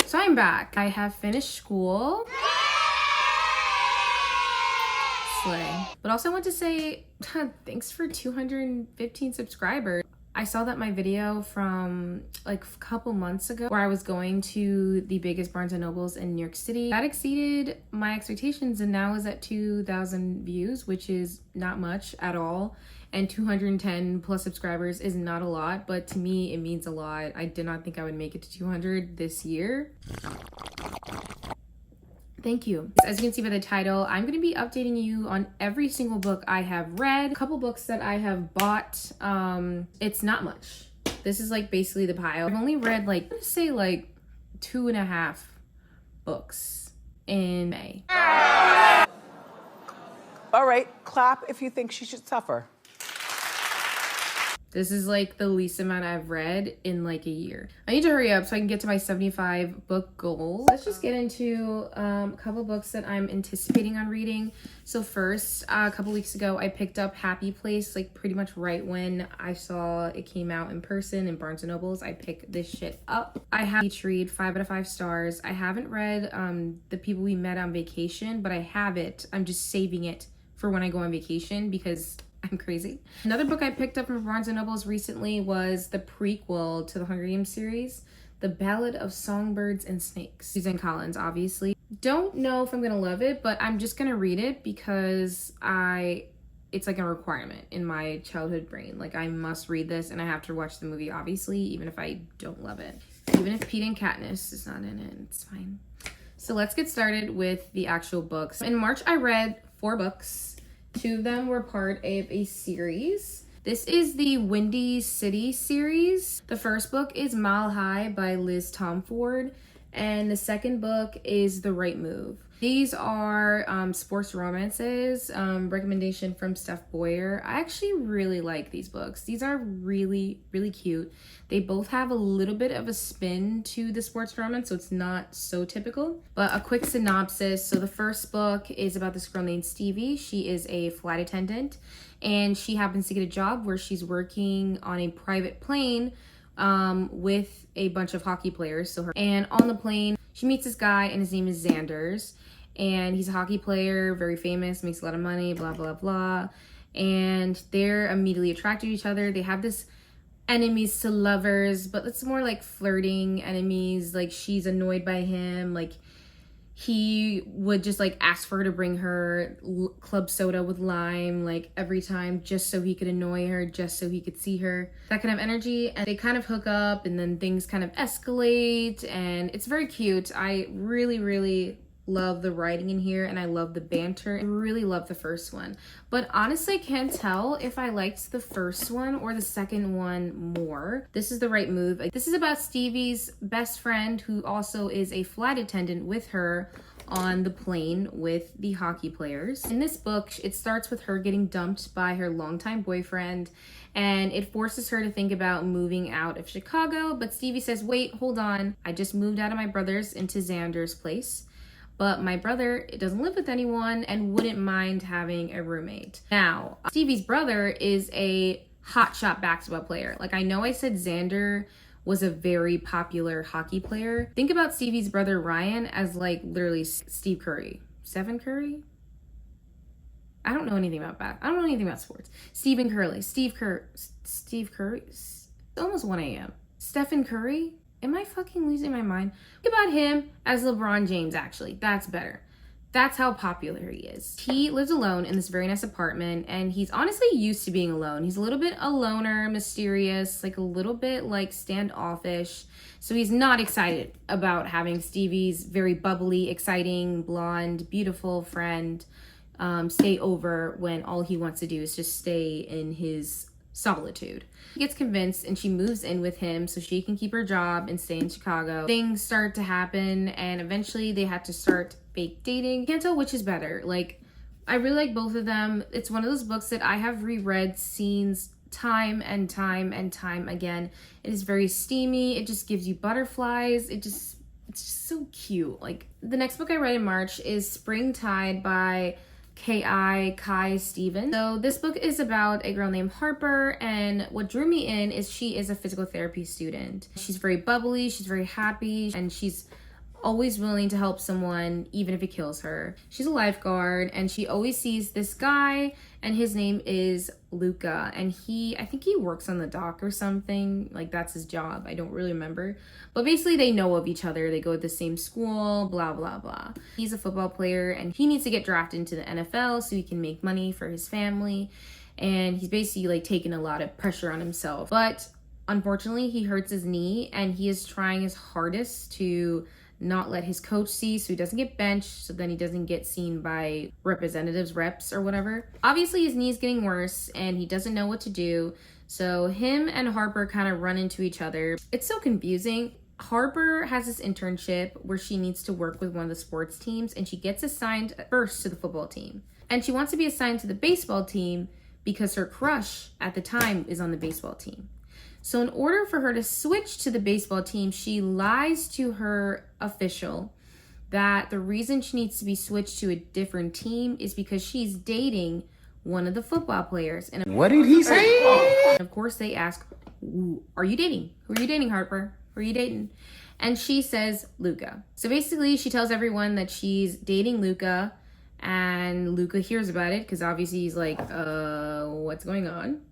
So I'm back. I have finished school. Slay. But also I want to say thanks for 215 subscribers. I saw that my video from like a couple months ago where I was going to the biggest Barnes & Nobles in New York City, that exceeded my expectations and now is at 2,000 views, which is not much at all. And 210 plus subscribers is not a lot, but to me it means a lot. I did not think I would make it to 200 this year. Thank you. As you can see by the title, I'm going to be updating you on every single book I have read, a couple books that I have bought. It's not much. This is like basically the pile. I've only read like, let's say like 2.5 books in May. All right, clap if you think she should suffer. This is like the least amount I've read in like a year. I need to hurry up so I can get to my 75 book goal. Let's just get into a couple books that I'm anticipating on reading. So first, a couple weeks ago, I picked up Happy Place, like pretty much right when I saw it came out in person in Barnes & Nobles. I picked this shit up. I have each read 5 out of 5 stars. I haven't read The People We Met on Vacation, but I have it. I'm just saving it for when I go on vacation because I'm crazy. Another book I picked up from Barnes & Nobles recently was the prequel to the Hunger Games series, The Ballad of Songbirds and Snakes. Susan Collins, obviously. Don't know if I'm gonna love it, but I'm just gonna read it because it's like a requirement in my childhood brain. Like I must read this and I have to watch the movie, obviously, even if I don't love it. Even if Pete and Katniss is not in it, it's fine. So let's get started with the actual books. In March, I read 4 books. 2 of them were part of a series. This is the Windy City series. The first book is Mile High by Liz Tomford, and the second book is The Right Move. These are sports romances, recommendation from Steph Boyer. I actually really like these books. These are really, really cute. They both have a little bit of a spin to the sports romance, so it's not so typical. But a quick synopsis. So the first book is about this girl named Stevie. She is a flight attendant, and she happens to get a job where she's working on a private plane with a bunch of hockey players. And on the plane, she meets this guy, and his name is Xanders. And he's a hockey player, very famous, makes a lot of money, blah, blah, blah. And they're immediately attracted to each other. They have this enemies to lovers, but it's more like flirting enemies. Like she's annoyed by him. Like he would just like ask for her to bring her club soda with lime like every time just so he could annoy her, just so he could see her. That kind of energy. And they kind of hook up and then things kind of escalate and it's very cute. I really, really love the writing in here and I love the banter. I really love the first one. But honestly, I can't tell if I liked the first one or the second one more. This is The Right Move. This is about Stevie's best friend who also is a flight attendant with her on the plane with the hockey players. In this book, it starts with her getting dumped by her longtime boyfriend and it forces her to think about moving out of Chicago. But Stevie says, wait, hold on. I just moved out of my brother's into Xander's place. But my brother doesn't live with anyone and wouldn't mind having a roommate. Now, Stevie's brother is a hotshot basketball player. Like I know I said Xander was a very popular hockey player. Think about Stevie's brother Ryan as like literally Steve Curry. Stephen Curry? I don't know anything about that. I don't know anything about sports. Steve Curry? It's almost 1 a.m. Stephen Curry? Am I fucking losing my mind? Think about him as LeBron James, actually. That's better. That's how popular he is. He lives alone in this very nice apartment, and he's honestly used to being alone. He's a little bit a loner, mysterious, like a little bit like standoffish. So he's not excited about having Stevie's very bubbly, exciting, blonde, beautiful friend stay over when all he wants to do is just stay in his solitude. She gets convinced and she moves in with him so she can keep her job and stay in Chicago. Things start to happen and eventually they have to start fake dating. Can't tell which is better. Like, I really like both of them. It's one of those books that I have reread scenes time and time and time again. It is very steamy. It just gives you butterflies. It's just so cute. Like, the next book I read in March is Springtide by Kai Stevens. So this book is about a girl named Harper, and what drew me in is she is a physical therapy student. She's very bubbly, she's very happy, and she's always willing to help someone even if it kills her. She's a lifeguard and she always sees this guy and his name is Luca, and I think he works on the dock or something, like that's his job. I don't really remember, but basically they know of each other, they go to the same school, blah blah blah. He's a football player and he needs to get drafted into the NFL so he can make money for his family, and he's basically like taking a lot of pressure on himself. But unfortunately he hurts his knee and he is trying his hardest to not let his coach see so he doesn't get benched, so then he doesn't get seen by reps or whatever. Obviously his knee's getting worse and he doesn't know what to do, so him and Harper kind of run into each other. It's so confusing. Harper has this internship where she needs to work with one of the sports teams, and she gets assigned first to the football team, and she wants to be assigned to the baseball team because her crush at the time is on the baseball team. So in order for her to switch to the baseball team, she lies to her official that the reason she needs to be switched to a different team is because she's dating one of the football players. And What did he say? of course they ask, are you dating? Who are you dating, Harper? Who are you dating? And she says Luca. So basically she tells everyone that she's dating Luca, and Luca hears about it because obviously he's like, what's going on?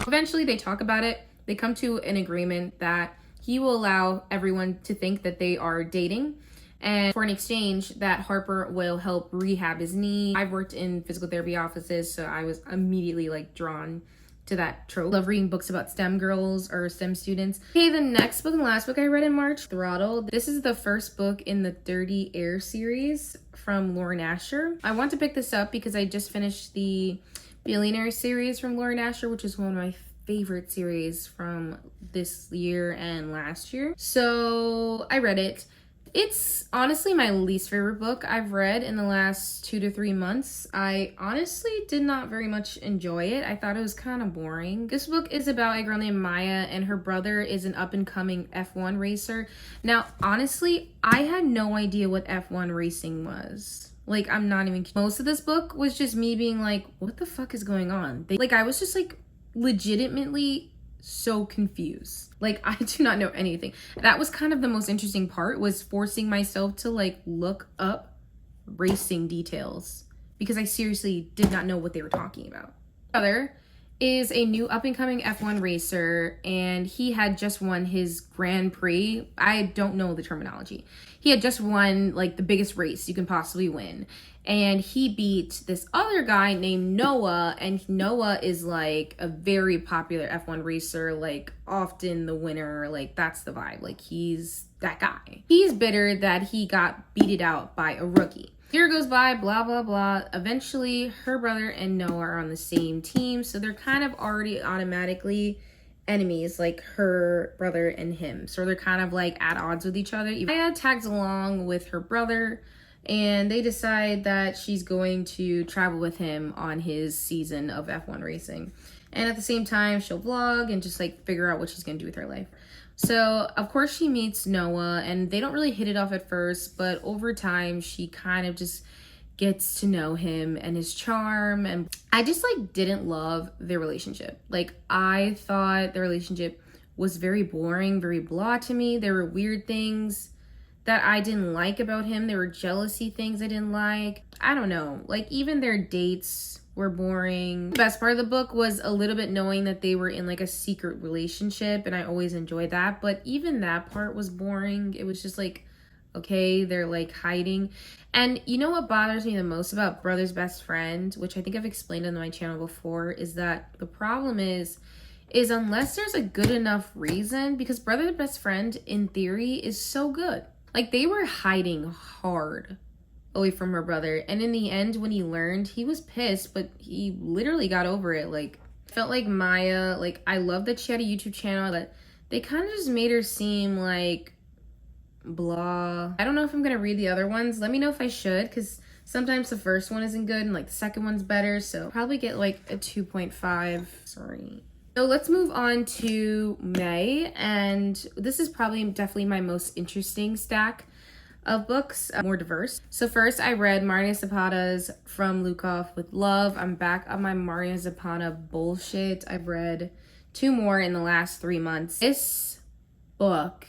Eventually they talk about it. They come to an agreement that he will allow everyone to think that they are dating, and for an exchange that Harper will help rehab his knee. I've worked in physical therapy offices, so I was immediately like drawn to that trope. Love reading books about STEM girls or STEM students. Okay, the next book and last book I read in March, Throttle. This is the first book in the Dirty Air series from Lauren Asher. I want to pick this up because I just finished the Billionaire series from Lauren Asher, which is one of my favorite series from this year and last year. So I read it. It's honestly my least favorite book I've read in the last 2 to 3 months. I honestly did not very much enjoy it. I thought it was kind of boring. This book is about a girl named Maya, and her brother is an up-and-coming F1 racer. Now, honestly, I had no idea what F1 racing was. Like, I'm not even kidding. Most of this book was just me being like, what the fuck is going on? I was just like legitimately so confused. Like, I do not know anything. That was kind of the most interesting part, was forcing myself to like look up racing details because I seriously did not know what they were talking about. Other is a new up-and-coming F1 racer, and he had just won his Grand Prix. I don't know the terminology. He had just won like the biggest race you can possibly win, and he beat this other guy named Noah, and Noah is like a very popular F1 racer, like often the winner, like that's the vibe, like he's that guy. He's bitter that he got beated out by a rookie. Year goes by, blah, blah, blah. Eventually, her brother and Noah are on the same team, so they're kind of already automatically enemies, like her brother and him. So they're kind of like at odds with each other. Maya tags along with her brother, and they decide that she's going to travel with him on his season of F1 racing. And at the same time, she'll vlog and just like figure out what she's gonna do with her life. So, of course, she meets Noah, and they don't really hit it off at first, but over time, she kind of just gets to know him and his charm, and I just, like, didn't love their relationship. Like, I thought their relationship was very boring, very blah to me. There were weird things that I didn't like about him. There were jealousy things I didn't like. I don't know. Like, even their dates were boring. The best part of the book was a little bit knowing that they were in like a secret relationship, and I always enjoyed that, but even that part was boring. It was just like, okay, they're like hiding. And you know what bothers me the most about Brother's Best Friend, which I think I've explained on my channel before, is that the problem is unless there's a good enough reason, because Brother's Best Friend in theory is so good. Like, they were hiding hard away from her brother, and in the end when he learned, he was pissed, but he literally got over it. Like, felt like Maya, like, I love that she had a YouTube channel, but they kind of just made her seem like blah. I don't know if I'm gonna read the other ones. Let me know if I should, because sometimes the first one isn't good and like the second one's better, so probably get like a 2.5. Sorry. So let's move on to May, and this is probably definitely my most interesting stack of books, more diverse. So first I read Maria Zapata's From Lukov with Love. I'm back on my Maria Zapata bullshit. I've read 2 more in the last 3 months. This book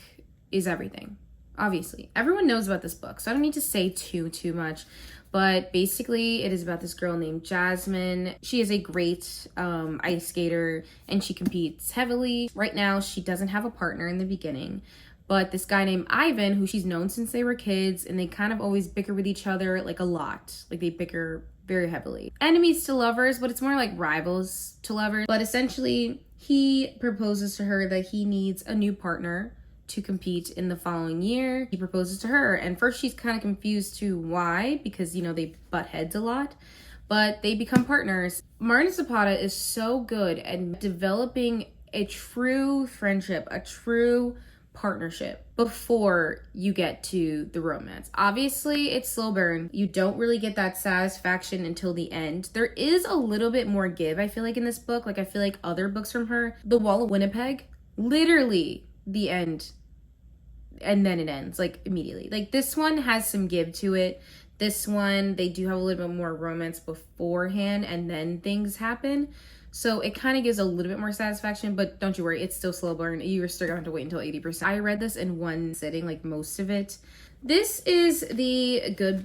is everything. obviously. Everyone knows about this book, so I don't need to say too much. But basically, it is about this girl named Jasmine. She is a great ice skater, and she competes heavily. Right now, she doesn't have a partner in the beginning. But this guy named Ivan, who she's known since they were kids, and they kind of always bicker with each other, like a lot. Like they bicker very heavily. Enemies to lovers, but it's more like rivals to lovers. But essentially, he proposes to her that he needs a new partner to compete in the following year. He proposes to her, and first she's kind of confused to why, because you know they butt heads a lot, but they become partners. Martin Zapata is so good at developing a true friendship, a true partnership before you get to the romance. Obviously, it's slow burn. You don't really get that satisfaction until the end. There is a little bit more give, I feel like, in this book. Like, I feel like other books from her, The Wall of Winnipeg, literally the end, and then it ends like immediately. Like this one has some give to it. This one, they do have a little bit more romance beforehand and then things happen. So it kind of gives a little bit more satisfaction, but don't you worry, it's still slow burn. You're still going to have to wait until 80%. I read this in one sitting, like most of it. This is the Good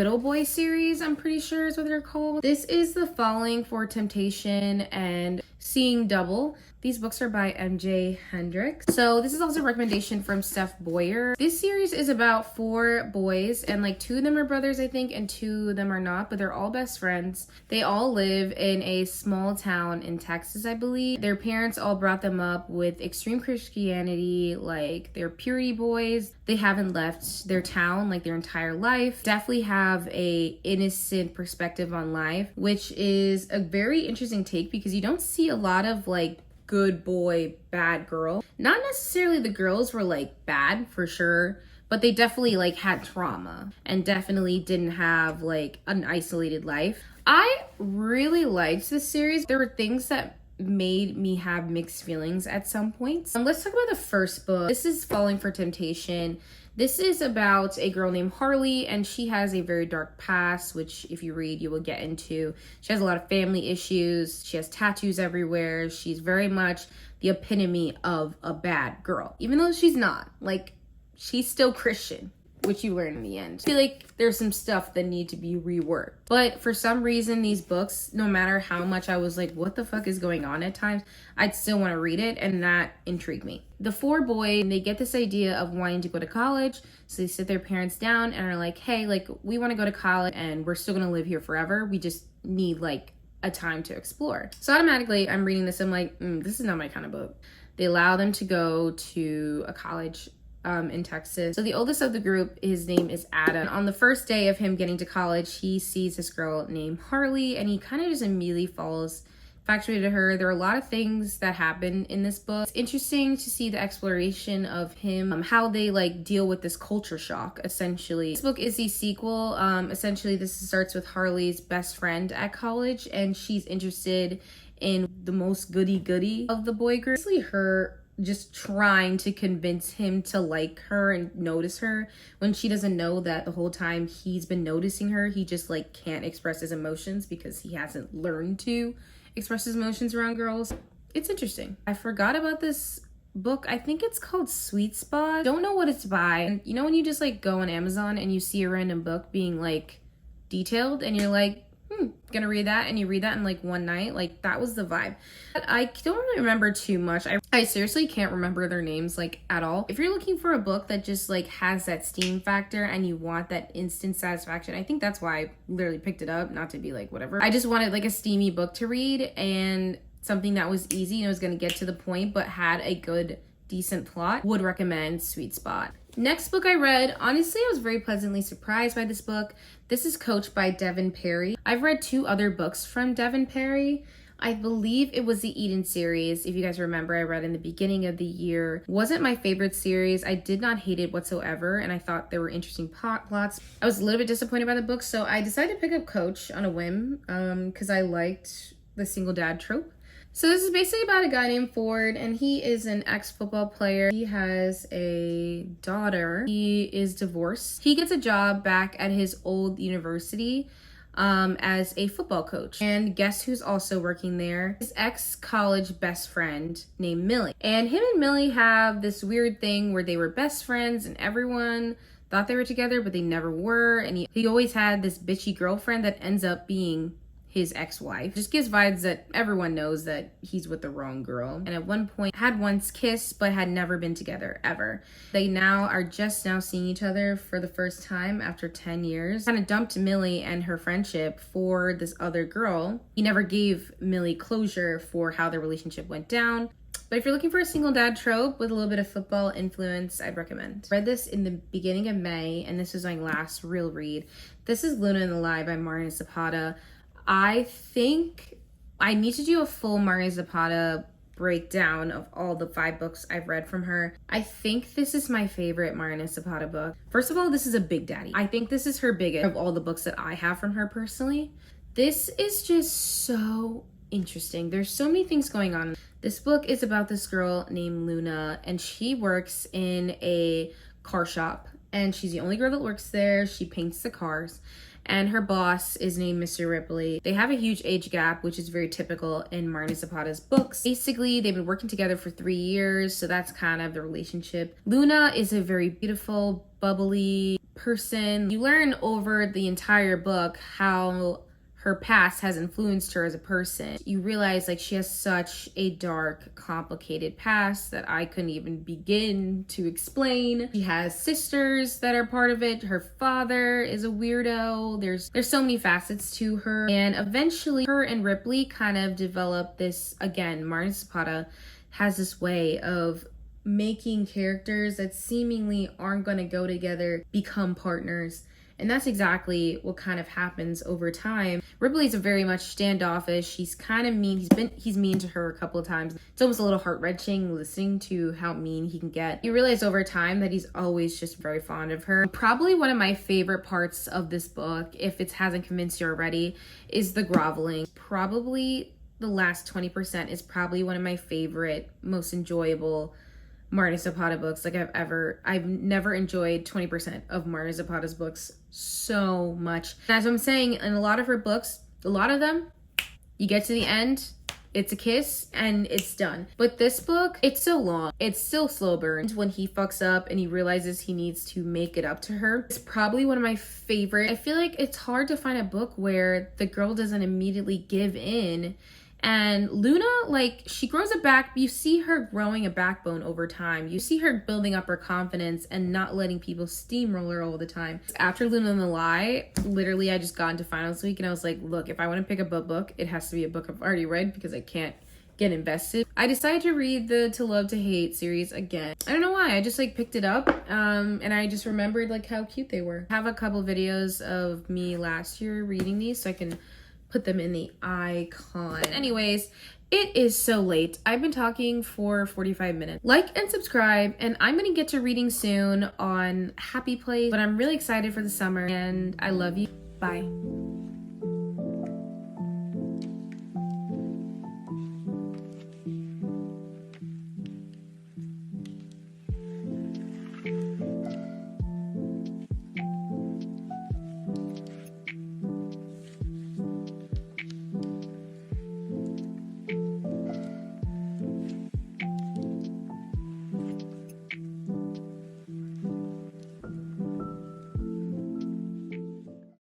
Old Boys series, I'm pretty sure is what they're called. This is the Falling for Temptation and Seeing Double. These books are by MJ Hendricks. So this is also a recommendation from Steph Boyer. This series is about 4 boys, and like 2 of them are brothers, I think, and 2 of them are not, but they're all best friends. They all live in a small town in Texas, I believe. Their parents all brought them up with extreme Christianity, like they're purity boys. They haven't left their town like their entire life. Definitely have a innocent perspective on life, which is a very interesting take because you don't see a lot of like good boy, bad girl. Not necessarily the girls were like bad for sure, but they definitely like had trauma and definitely didn't have like an isolated life. I really liked this series. There were things that made me have mixed feelings at some points. Let's talk about the first book. This is Falling for Temptation. This is about a girl named Harley, and she has a very dark past, which if you read, you will get into. She has a lot of family issues. She has tattoos everywhere. She's very much the epitome of a bad girl, even though she's not. Like, she's still Christian, which you learn in the end. I feel like there's some stuff that need to be reworked. But for some reason, these books, no matter how much I was like, what the fuck is going on at times, I'd still want to read it, and that intrigued me. The 4 boys, they get this idea of wanting to go to college, so they sit their parents down and are like, hey, like, we want to go to college, and we're still going to live here forever. We just need, like, a time to explore. So automatically, I'm reading this, I'm like, this is not my kind of book. They allow them to go to a college in Texas. So the oldest of the group, his name is Adam. On the first day of him getting to college, he sees this girl named Harley, and he kind of just immediately falls infatuated to her. There are a lot of things that happen in this book. It's interesting to see the exploration of him, how they like deal with this culture shock, essentially. This book is the sequel. Essentially, this starts with Harley's best friend at college, and she's interested in the most goody-goody of the boy group. Basically, her just trying to convince him to like her and notice her when she doesn't know that the whole time he's been noticing her. He just like can't express his emotions because he hasn't learned to express his emotions around girls. It's interesting. I forgot about this book. I think it's called Sweet Spot. Don't know what it's by. And you know when you just like go on Amazon and you see a random book being like detailed and you're like, gonna read that, and you read that in like one night. Like that was the vibe. But I don't really remember too much. I seriously can't remember their names like at all. If you're looking for a book that just like has that steam factor and you want that instant satisfaction, I think that's why I literally picked it up, not to be like whatever. I just wanted like a steamy book to read and something that was easy and was gonna get to the point but had a good decent plot. Would recommend Sweet Spot. Next book I read, honestly, I was very pleasantly surprised by this book. This is Coach by Devin Perry. I've read 2 other books from Devin Perry. I believe it was the Eden series. If you guys remember, I read in the beginning of the year. Wasn't my favorite series. I did not hate it whatsoever, and I thought there were interesting plots. I was a little bit disappointed by the book, so I decided to pick up Coach on a whim because I liked the single dad trope. So this is basically about a guy named Ford, and he is an ex-football player. He has a daughter. He is divorced. He gets a job back at his old university, as a football coach. And guess who's also working there? His ex-college best friend named Millie. And him and Millie have this weird thing where they were best friends and everyone thought they were together, but they never were. And he always had this bitchy girlfriend that ends up being his ex-wife. Just gives vibes that everyone knows that he's with the wrong girl. And at one point had once kissed, but had never been together ever. They now are just now seeing each other for the first time after 10 years. Kind of dumped Millie and her friendship for this other girl. He never gave Millie closure for how their relationship went down. But if you're looking for a single dad trope with a little bit of football influence, I'd recommend. I read this in the beginning of May, and this was my last real read. This is Luna in the Lie by Marina Zapata. I think I need to do a full Marina Zapata breakdown of all the 5 books I've read from her. I think this is my favorite Marina Zapata book. First of all, this is a big daddy. I think this is her biggest of all the books that I have from her personally. This is just so interesting. There's so many things going on. This book is about this girl named Luna, and she works in a car shop, and she's the only girl that works there. She paints the cars, and her boss is named Mr. Ripley. They have a huge age gap, which is very typical in Marina Zapata's books. Basically, they've been working together for 3 years, so that's kind of the relationship. Luna is a very beautiful, bubbly person. You learn over the entire book how her past has influenced her as a person. You realize like she has such a dark, complicated past that I couldn't even begin to explain. She has sisters that are part of it. Her father is a weirdo. There's so many facets to her. And eventually her and Ripley kind of develop this, again, Marina Zapata has this way of making characters that seemingly aren't gonna go together become partners. And that's exactly what kind of happens over time. Ripley's a very much standoffish. He's kind of mean. He's mean to her a couple of times. It's almost a little heart-wrenching listening to how mean he can get. You realize over time that he's always just very fond of her. Probably one of my favorite parts of this book, if it hasn't convinced you already, is the groveling. Probably the last 20% is probably one of my favorite, most enjoyable Marina Zapata books. Like I've never enjoyed 20% of Marina Zapata's books so much. And as I'm saying, in a lot of her books, a lot of them, you get to the end, it's a kiss and it's done. But this book, it's so long. It's still slow burn. When he fucks up and he realizes he needs to make it up to her, it's probably one of my favorite. I feel like it's hard to find a book where the girl doesn't immediately give in. And Luna, like, she grows a back. You see her growing a backbone over time. You see her building up her confidence and not letting people steamroll her all the time. After Luna and the Lie, literally I just got into finals week and I was like, look, if I want to pick a book, it has to be a book I've already read because I can't get invested. I decided to read the To Love to Hate series again. I don't know why. I just like picked it up and I just remembered like how cute they were. I have a couple videos of me last year reading these so I can put them in the icon. Anyways, it is so late. I've been talking for 45 minutes. Like and subscribe, and I'm gonna get to reading soon on Happy Place, but I'm really excited for the summer and I love you. Bye.